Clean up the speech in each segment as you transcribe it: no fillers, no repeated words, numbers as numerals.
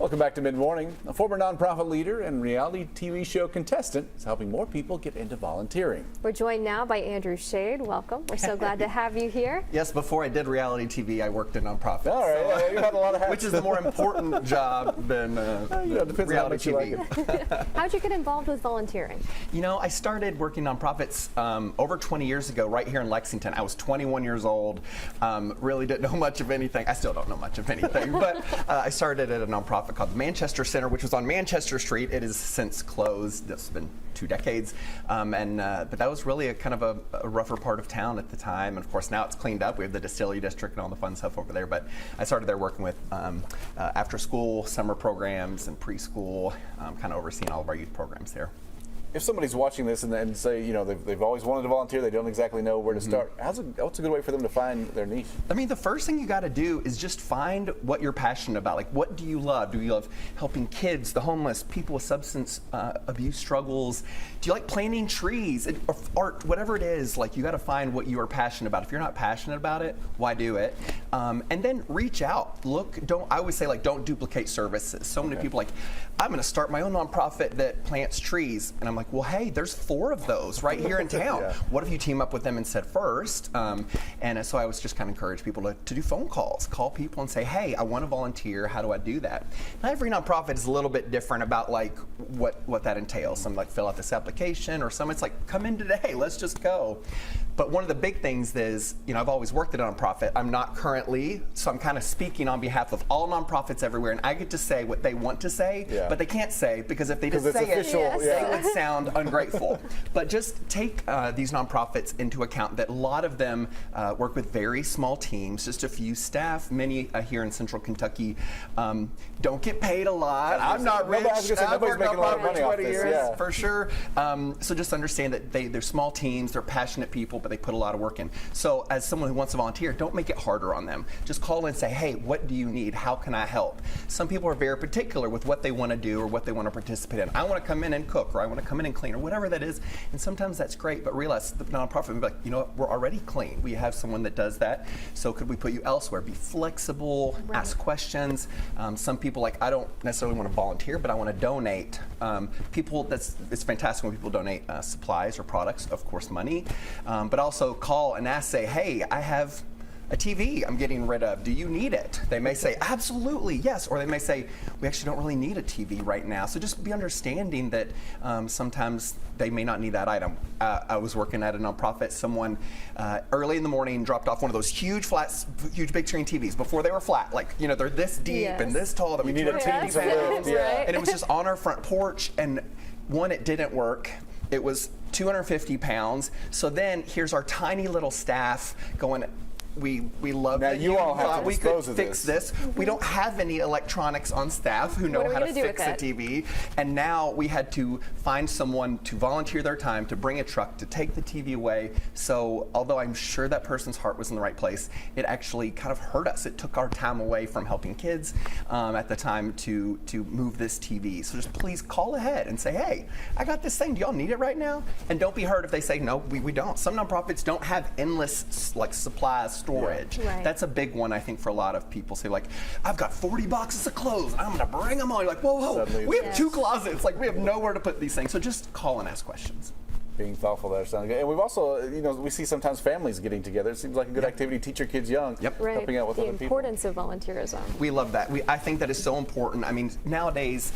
Welcome back to Mid-Morning. A former nonprofit leader and reality TV show contestant is helping more people get into volunteering. We're joined now by Andrew Shayde. Welcome. We're so glad to have you here. Yes, before I did reality TV, I worked in nonprofits. All right, you had a lot of hats. Which is the more important job than reality TV. Like How'd you get involved with volunteering? You know, I started working nonprofits over 20 years ago right here in Lexington. I was 21 years old, really didn't know much of anything. I still don't know much of anything, but I started at a nonprofit called the Manchester Center, which was on Manchester Street. It has since closed. It's been 2 decades, but that was really a kind of a rougher part of town at the time. And of course now it's cleaned up. We have the Distillery District and all the fun stuff over there. But I started there working with after-school summer programs and preschool, kind of overseeing all of our youth programs there. If somebody's watching this and say, you know, they've always wanted to volunteer, they don't exactly know where to start, what's a good way for them to find their niche? I mean, the first thing you got to do is just find what you're passionate about. Like, what do you love? Do you love helping kids, the homeless, people with substance abuse struggles? Do you like planting trees, or art, whatever it is? Like, you got to find what you are passionate about. If you're not passionate about it, why do it? And then reach out. I always say, like, don't duplicate services. So many people like, I'm going to start my own nonprofit that plants trees, and I'm like, well, hey, there's 4 of those right here in town. What if you team up with them instead first? And so I was just kind of encourage people to do phone calls, call people and say, hey, I want to volunteer. How do I do that? Now, every nonprofit is a little bit different about like what that entails. Some like fill out this application, or some it's like, come in today, let's just go. But one of the big things is, you know, I've always worked at a nonprofit. I'm not currently, so I'm kind of speaking on behalf of all nonprofits everywhere, and I get to say what they want to say, but they can't say, because if they just say it, they would sound ungrateful. But just take these nonprofits into account that a lot of them work with very small teams, just a few staff. Many here in Central Kentucky don't get paid a lot. I'm not rich. Nobody's making a lot of money off this, for sure. So just understand that they're small teams, they're passionate people, but they put a lot of work in. So as someone who wants to volunteer, don't make it harder on them. Just call and say, hey, what do you need? How can I help? Some people are very particular with what they want to do or what they want to participate in. I want to come in and cook, or I want to come in and clean, or whatever that is. And sometimes that's great, but realize the nonprofit will be like, you know what, we're already clean. We have someone that does that. So could we put you elsewhere? Be flexible, ask questions. Some people like, I don't necessarily want to volunteer, but I want to donate. It's fantastic when people donate supplies or products, of course, money. But also call and ask, say, hey, I have a TV I'm getting rid of. Do you need it? They may say, absolutely, yes. Or they may say, we actually don't really need a TV right now. So just be understanding that sometimes they may not need that item. I was working at a nonprofit. Someone early in the morning dropped off one of those huge big screen TVs before they were flat. Like, you know, they're this deep and this tall. That we need a TV to lift. And it was just on our front porch. And one, it didn't work. It was 250 pounds. So then here's our tiny little staff going, we love now that you all have to we dispose could of fix this. We don't have any electronics on staff who know how to fix a TV, and now we had to find someone to volunteer their time to bring a truck to take the TV away. So although I'm sure that person's heart was in the right place, it actually kind of hurt us. It took our time away from helping kids at the time to move this TV. So just please call ahead and say, hey, I got this thing. Do y'all need it right now? And don't be hurt if they say no, we don't. Some nonprofits don't have endless like supplies, storage. That's a big one, I think, for a lot of people. Say like, I've got 40 boxes of clothes, I'm gonna bring them all. You're like, whoa, we have 2 closets. Like, we have nowhere to put these things. So just call and ask questions. Being thoughtful there sounds good. And we've also, you know, we see sometimes families getting together. It seems like a good activity. Teach your kids young. Helping out with other people. The importance of volunteerism. We love that. I think that is so important. I mean, nowadays,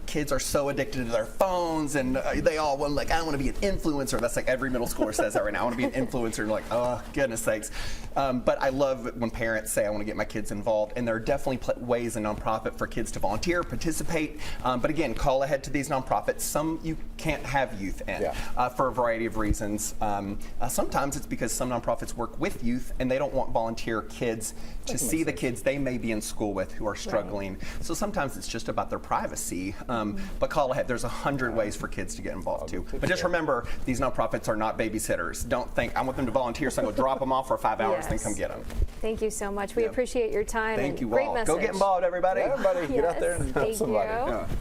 kids are so addicted to their phones, and they all want, like, I want to be an influencer. That's like every middle schooler says that right now. I want to be an influencer. And like, oh, goodness sakes. But I love when parents say, I want to get my kids involved. And there are definitely ways in nonprofit for kids to volunteer, participate. But again, call ahead to these nonprofits. Some you can't have youth in. For a variety of reasons. Sometimes it's because some nonprofits work with youth and they don't want volunteer kids to see the kids they may be in school with who are struggling. So sometimes it's just about their privacy. But call ahead. There's 100 ways for kids to get involved too. But just remember, these nonprofits are not babysitters. Don't think, I want them to volunteer, so I'm going to drop them off for 5 hours, then come get them. Thank you so much. We appreciate your time. Thank you great all. message. Go get involved, everybody. Everybody, get out there and help somebody. Thank you.